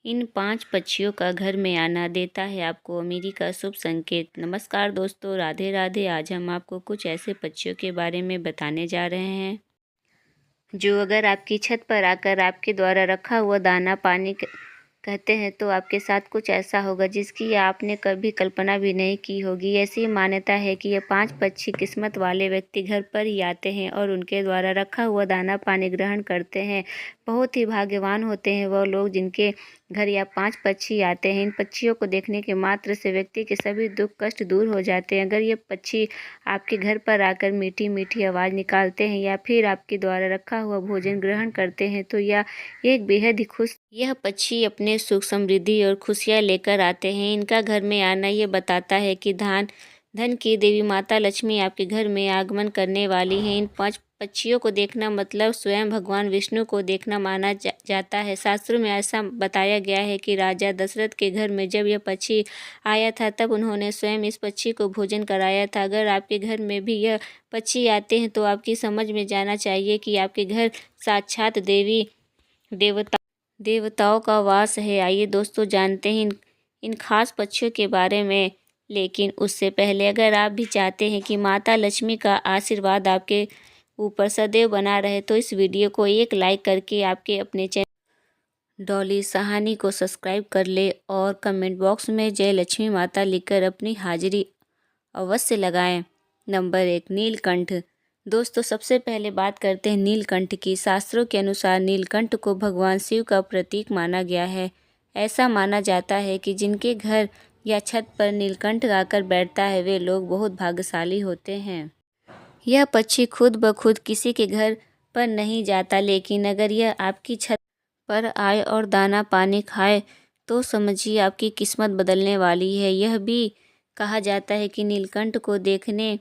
इन 5 पक्षियों का घर में आना देता है आपको अमीरी का शुभ संकेत। नमस्कार दोस्तों, राधे राधे। आज हम आपको कुछ ऐसे पक्षियों के बारे में बताने जा रहे हैं जो अगर आपकी छत पर आकर आपके द्वारा रखा हुआ दाना पानी कहते हैं तो आपके साथ कुछ ऐसा होगा जिसकी आपने कभी कल्पना भी नहीं की होगी। ऐसी मान्यता है कि ये 5 पक्षी किस्मत वाले व्यक्ति घर पर ही आते हैं और उनके द्वारा रखा हुआ दाना पानी ग्रहण करते हैं। बहुत ही भाग्यवान होते हैं वह लोग जिनके घर या 5 पक्षी आते हैं। इन पक्षियों को देखने के मात्र से व्यक्ति के सभी दुख कष्ट दूर हो जाते हैं। अगर ये पक्षी आपके घर पर आकर मीठी मीठी आवाज़ निकालते हैं या फिर आपके द्वारा रखा हुआ भोजन ग्रहण करते हैं तो यह एक बेहद ही खुश यह पक्षी अपने सुख समृद्धि और खुशियाँ लेकर आते हैं। इनका घर में आना ये बताता है कि धन की देवी माता लक्ष्मी आपके घर में आगमन करने वाली हैं। इन 5 पक्षियों को देखना मतलब स्वयं भगवान विष्णु को देखना माना जाता है। शास्त्रों में ऐसा बताया गया है कि राजा दशरथ के घर में जब यह पक्षी आया था तब उन्होंने स्वयं इस पक्षी को भोजन कराया था। अगर आपके घर में भी यह पक्षी आते हैं तो आपकी समझ में जाना चाहिए कि आपके घर साक्षात देवी देवताओं का वास है। आइए दोस्तों जानते हैं इन खास पक्षियों के बारे में। लेकिन उससे पहले अगर आप भी चाहते हैं कि माता लक्ष्मी का आशीर्वाद आपके ऊपर सदैव बना रहे तो इस वीडियो को एक लाइक करके आपके अपने चैनल डॉली सहानी को सब्सक्राइब कर ले और कमेंट बॉक्स में जय लक्ष्मी माता लिखकर अपनी हाजिरी अवश्य लगाएं। नंबर 1, नीलकंठ। दोस्तों सबसे पहले बात करते हैं नीलकंठ की। शास्त्रों के अनुसार नीलकंठ को भगवान शिव का प्रतीक माना गया है। ऐसा माना जाता है कि जिनके घर या छत पर नीलकंठ आकर बैठता है वे लोग बहुत भाग्यशाली होते हैं। यह पक्षी खुद ब खुद किसी के घर पर नहीं जाता, लेकिन अगर यह आपकी छत पर आए और दाना पानी खाए तो समझिए आपकी किस्मत बदलने वाली है। यह भी कहा जाता है कि नीलकंठ को देखने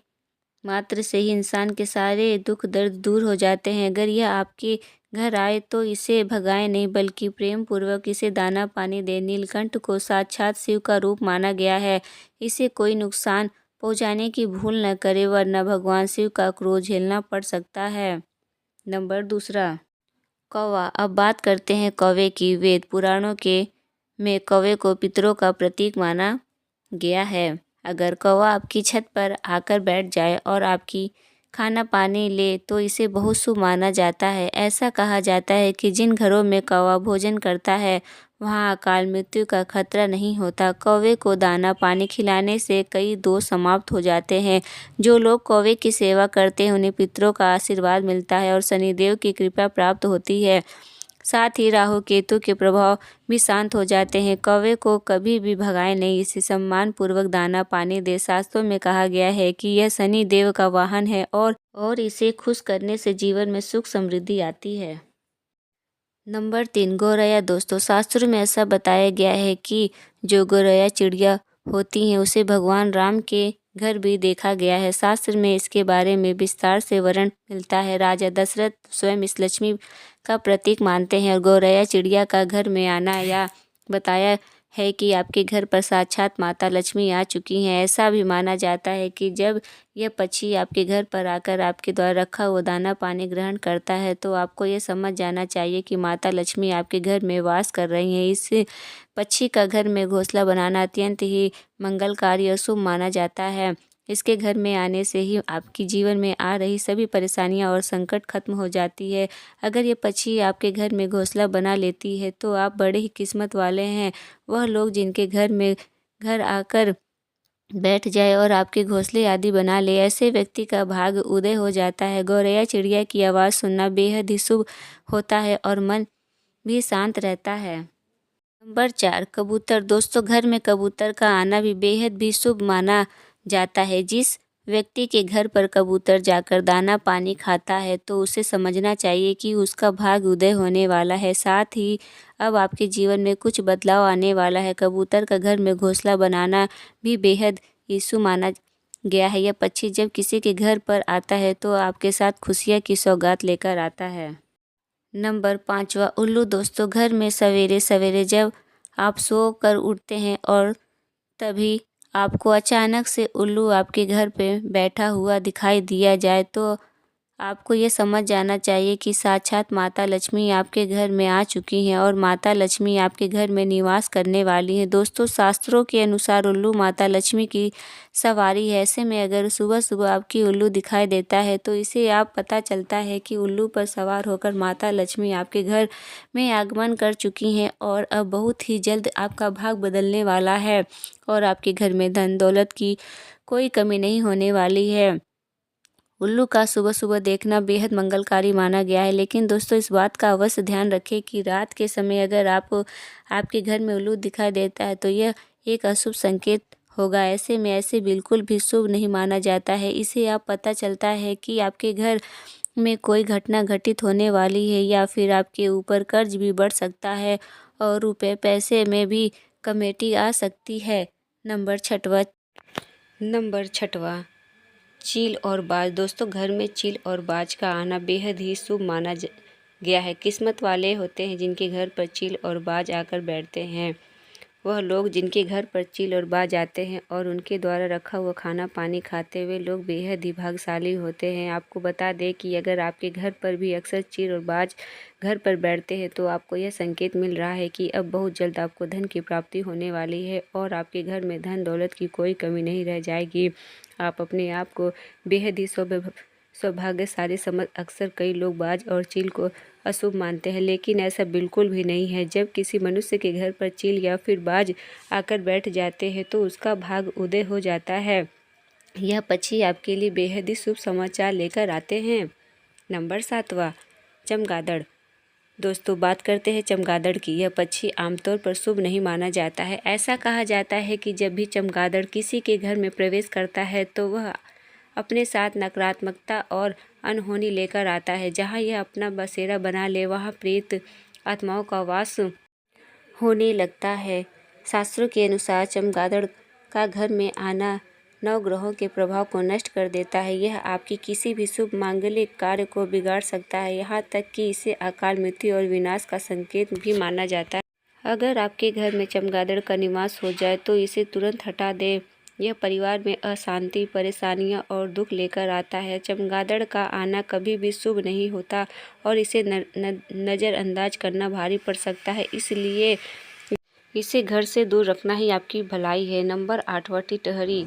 मात्र से ही इंसान के सारे दुख दर्द दूर हो जाते हैं। अगर यह आपके घर आए तो इसे भगाएं नहीं बल्कि प्रेम पूर्वक इसे दाना पानी दें। नीलकंठ को साक्षात शिव का रूप माना गया है। इसे कोई नुकसान पहुंचाने की भूल न करे वरना भगवान शिव का क्रोध झेलना पड़ सकता है। नंबर 2, कौवा। अब बात करते हैं कौवे की। वेद पुराणों के में कौवे को पितरों का प्रतीक माना गया है। अगर कौवा आपकी छत पर आकर बैठ जाए और आपकी खाना पानी ले तो इसे बहुत शुभ माना जाता है। ऐसा कहा जाता है कि जिन घरों में कौवा भोजन करता है वहाँ अकाल मृत्यु का खतरा नहीं होता। कौवे को दाना पानी खिलाने से कई दोष समाप्त हो जाते हैं। जो लोग कौवे की सेवा करते हैं उन्हें पितरों का आशीर्वाद मिलता है और शनिदेव की कृपा प्राप्त होती है। साथ ही राहु केतु के प्रभाव भी शांत हो जाते हैं। कौवे को कभी भी भगाए नहीं, इसे सम्मान पूर्वक दाना पानी दे। शास्त्रों में कहा गया है कि यह शनि देव का वाहन है और इसे खुश करने से जीवन में सुख समृद्धि आती है। नंबर 3, गौरैया। दोस्तों शास्त्रों में ऐसा बताया गया है कि जो गौरैया चिड़िया होती हैं उसे भगवान राम के घर भी देखा गया है। शास्त्र में इसके बारे में विस्तार से वर्णन मिलता है। राजा दशरथ स्वयं इस लक्ष्मी का प्रतीक मानते हैं और गौरैया चिड़िया का घर में आना या बताया है कि आपके घर पर साक्षात माता लक्ष्मी आ चुकी हैं। ऐसा भी माना जाता है कि जब यह पक्षी आपके घर पर आकर आपके द्वारा रखा हुआ दाना पानी ग्रहण करता है तो आपको ये समझ जाना चाहिए कि माता लक्ष्मी आपके घर में वास कर रही हैं। इस पक्षी का घर में घोंसला बनाना अत्यंत ही मंगलकारी और शुभ माना जाता है। इसके घर में आने से ही आपकी जीवन में आ रही सभी परेशानियां और संकट खत्म हो जाती है। अगर ये पक्षी आपके घर में घोंसला बना लेती है तो आप बड़े ही किस्मत वाले हैं। वह लोग जिनके घर आकर बैठ जाए और आपके घोंसले आदि बना ले, ऐसे व्यक्ति का भाग्य उदय हो जाता है। गौरैया चिड़िया की आवाज़ सुनना बेहद ही शुभ होता है और मन भी शांत रहता है। नंबर 4, कबूतर। दोस्तों घर में कबूतर का आना भी बेहद भी शुभ माना जाता है। जिस व्यक्ति के घर पर कबूतर जाकर दाना पानी खाता है तो उसे समझना चाहिए कि उसका भाग्य उदय होने वाला है। साथ ही अब आपके जीवन में कुछ बदलाव आने वाला है। कबूतर का घर में घोंसला बनाना भी बेहद ही शुभ माना गया है। यह पक्षी जब किसी के घर पर आता है तो आपके साथ खुशियाँ की सौगात लेकर आता है। नंबर 5, उल्लू। दोस्तों घर में सवेरे सवेरे जब आप सो कर उठते हैं और तभी आपको अचानक से उल्लू आपके घर पे बैठा हुआ दिखाई दिया जाए तो आपको ये समझ जाना चाहिए कि साक्षात माता लक्ष्मी आपके घर में आ चुकी हैं और माता लक्ष्मी आपके घर में निवास करने वाली हैं। दोस्तों, शास्त्रों के अनुसार उल्लू माता लक्ष्मी की सवारी है। ऐसे में अगर सुबह सुबह आपकी उल्लू दिखाई देता है तो इसे आप पता चलता है कि उल्लू पर सवार होकर माता लक्ष्मी आपके घर में आगमन कर चुकी हैं और अब बहुत ही जल्द आपका भाग बदलने वाला है और आपके घर में धन दौलत की कोई कमी नहीं होने वाली है। उल्लू का सुबह सुबह देखना बेहद मंगलकारी माना गया है, लेकिन दोस्तों इस बात का अवश्य ध्यान रखें कि रात के समय अगर आपके घर में उल्लू दिखाई देता है तो यह एक अशुभ संकेत होगा। ऐसे में ऐसे बिल्कुल भी शुभ नहीं माना जाता है। इसे आप पता चलता है कि आपके घर में कोई घटना घटित होने वाली है या फिर आपके ऊपर कर्ज भी बढ़ सकता है और रुपए पैसे में भी कमेटी आ सकती है। नंबर छठवा, चील और बाज। दोस्तों, घर में चील और बाज का आना बेहद ही शुभ माना गया है। किस्मत वाले होते हैं जिनके घर पर चील और बाज आकर बैठते हैं। वह लोग जिनके घर पर चील और बाज आते हैं और उनके द्वारा रखा हुआ खाना पानी खाते हुए लोग बेहद ही भाग्यशाली होते हैं। आपको बता दें कि अगर आपके घर पर भी अक्सर चील और बाज घर पर बैठते हैं तो आपको यह संकेत मिल रहा है कि अब बहुत जल्द आपको धन की प्राप्ति होने वाली है और आपके घर में धन दौलत की कोई कमी नहीं रह जाएगी। आप अपने आप को बेहद ही सौभाग्यशाली समझ अक्सर कई लोग बाज और चील को अशुभ मानते हैं, लेकिन ऐसा बिल्कुल भी नहीं है। जब किसी मनुष्य के घर पर चील या फिर बाज आकर बैठ जाते हैं तो उसका भाग उदय हो जाता है। यह पक्षी आपके लिए बेहद ही शुभ समाचार लेकर आते हैं। नंबर 7वां, चमगादड़। दोस्तों, बात करते हैं चमगादड़ की। यह पक्षी आमतौर पर शुभ नहीं माना जाता है। ऐसा कहा जाता है कि जब भी चमगादड़ किसी के घर में प्रवेश करता है तो वह अपने साथ नकारात्मकता और अनहोनी लेकर आता है। जहाँ यह अपना बसेरा बना ले वहाँ प्रेत आत्माओं का वास होने लगता है। शास्त्रों के अनुसार चमगादड़ का घर में आना नवग्रहों के प्रभाव को नष्ट कर देता है। यह आपकी किसी भी शुभ मांगलिक कार्य को बिगाड़ सकता है, यहाँ तक कि इसे अकाल मृत्यु और विनाश का संकेत भी माना जाता है। अगर आपके घर में चमगादड़ का निवास हो जाए तो इसे तुरंत हटा दें। यह परिवार में अशांति, परेशानियां और दुख लेकर आता है। चमगादड़ का आना कभी भी शुभ नहीं होता और इसे नज़रअंदाज करना भारी पड़ सकता है, इसलिए इसे घर से दूर रखना ही आपकी भलाई है। नंबर 8वां, टिटहरी।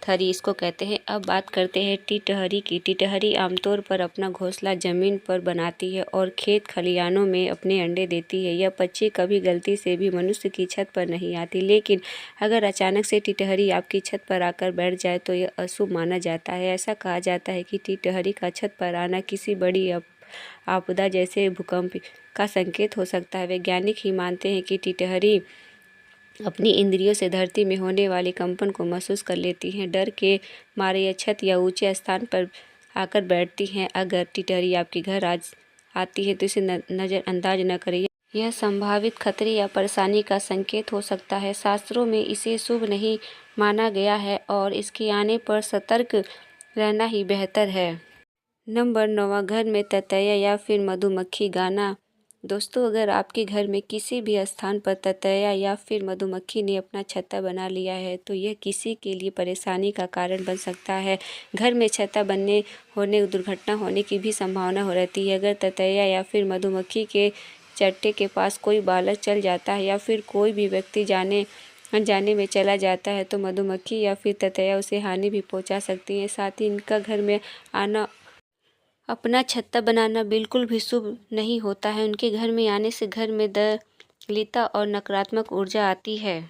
थरी इसको कहते हैं। अब बात करते हैं टिटहरी की। टिटहरी आमतौर पर अपना घोंसला जमीन पर बनाती है और खेत खलिहानों में अपने अंडे देती है। यह पक्षी कभी गलती से भी मनुष्य की छत पर नहीं आती, लेकिन अगर अचानक से टिटहरी आपकी छत पर आकर बैठ जाए तो यह अशुभ माना जाता है। ऐसा कहा जाता है कि टिटहरी का छत पर आना किसी बड़ी आपदा जैसे भूकंप का संकेत हो सकता है। वैज्ञानिक ही मानते हैं कि टिटहरी अपनी इंद्रियों से धरती में होने वाले कंपन को महसूस कर लेती हैं। डर के मारे यह छत या ऊंचे स्थान पर आकर बैठती हैं। अगर टिटहरी आपके घर आती है तो इसे नज़रअंदाज न करें। यह संभावित खतरे या परेशानी का संकेत हो सकता है। शास्त्रों में इसे शुभ नहीं माना गया है और इसके आने पर सतर्क रहना ही बेहतर है। नंबर 9वां, घर में ततैया या फिर मधुमक्खी गाना। दोस्तों, अगर आपके घर में किसी भी स्थान पर ततैया या फिर मधुमक्खी ने अपना छत्ता बना लिया है तो यह किसी के लिए परेशानी का कारण बन सकता है। घर में छत्ता बनने होने दुर्घटना होने की भी संभावना हो रहती है। अगर ततैया या फिर मधुमक्खी के चट्टे के पास कोई बालक चल जाता है या फिर कोई भी व्यक्ति अनजाने में चला जाता है तो मधुमक्खी या फिर ततैया उसे हानि भी पहुँचा सकती है। साथ ही इनका घर में आना, अपना छत्ता बनाना बिल्कुल भी शुभ नहीं होता है। उनके घर में आने से घर में दरिद्रता और नकारात्मक ऊर्जा आती है।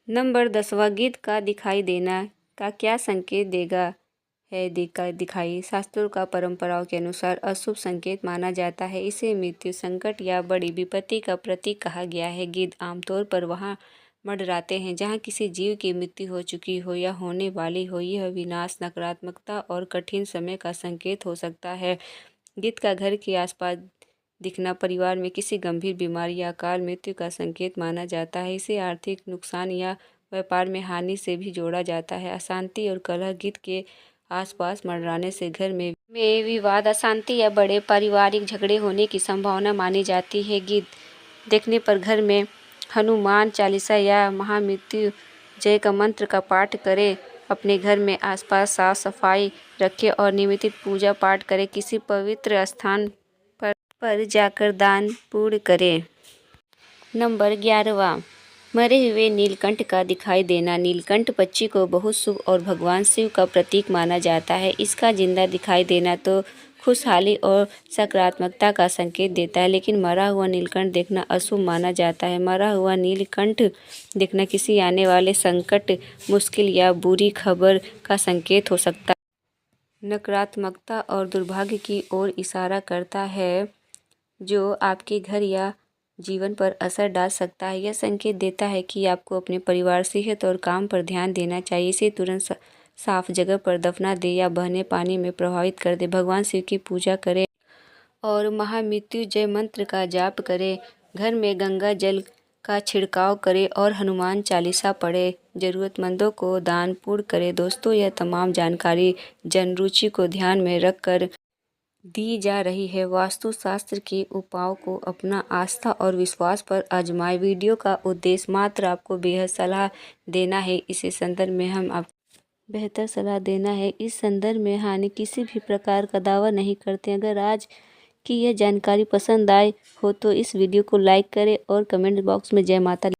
नंबर 10वां, गिद्ध का दिखाई देना का क्या संकेत देगा है दिखाई। शास्त्रों का परंपराओं के अनुसार अशुभ संकेत माना जाता है। इसे मृत्यु, संकट या बड़ी विपत्ति का प्रतीक कहा गया है। गिद्ध आमतौर पर वहाँ मंडराते हैं जहाँ किसी जीव की मृत्यु हो चुकी हो या होने वाली हो। यह विनाश, नकारात्मकता और कठिन समय का संकेत हो सकता है। गिद्ध का घर के आसपास दिखना परिवार में किसी गंभीर बीमारी या अकाल मृत्यु का संकेत माना जाता है। इसे आर्थिक नुकसान या व्यापार में हानि से भी जोड़ा जाता है। अशांति और कलह, गिद्ध के आसपास मंडराने से घर में विवाद, अशांति या बड़े पारिवारिक झगड़े होने की संभावना मानी जाती है। गिद्ध देखने पर घर में हनुमान चालीसा या महामृत्युंजय का मंत्र का पाठ करें। अपने घर में आसपास साफ सफाई रखें और नियमित पूजा पाठ करें। किसी पवित्र स्थान पर जाकर दान पुण्य करें। नंबर 11वां, मरे हुए नीलकंठ का दिखाई देना। नीलकंठ पक्षी को बहुत शुभ और भगवान शिव का प्रतीक माना जाता है। इसका जिंदा दिखाई देना तो खुशहाली और सकारात्मकता का संकेत देता है, लेकिन मरा हुआ नीलकंठ देखना अशुभ माना जाता है। मरा हुआ नीलकंठ देखना किसी आने वाले संकट, मुश्किल या बुरी खबर का संकेत हो सकता है। नकारात्मकता और दुर्भाग्य की ओर इशारा करता है, जो आपके घर या जीवन पर असर डाल सकता है। यह संकेत देता है कि आपको अपने परिवार, सेहत और काम पर ध्यान देना चाहिए। इसे तुरंत साफ जगह पर दफना दें या बहने पानी में प्रवाहित कर दें। भगवान शिव की पूजा करें और महामृत्युंजय मंत्र का जाप करें। घर में गंगा जल का छिड़काव करें और हनुमान चालीसा पढ़ें। ज़रूरतमंदों को दान पुण्य करें। दोस्तों, यह तमाम जानकारी जनरुचि को ध्यान में रखकर दी जा रही है। वास्तुशास्त्र के उपायों को अपना आस्था और विश्वास पर आजमाएं। वीडियो का उद्देश्य मात्र आपको बेहद सलाह देना है। इस संदर्भ में हम आप बेहतर सलाह देना है। इस संदर्भ में हानि किसी भी प्रकार का दावा नहीं करते। अगर आज की यह जानकारी पसंद आए हो तो इस वीडियो को लाइक करें और कमेंट बॉक्स में जय माता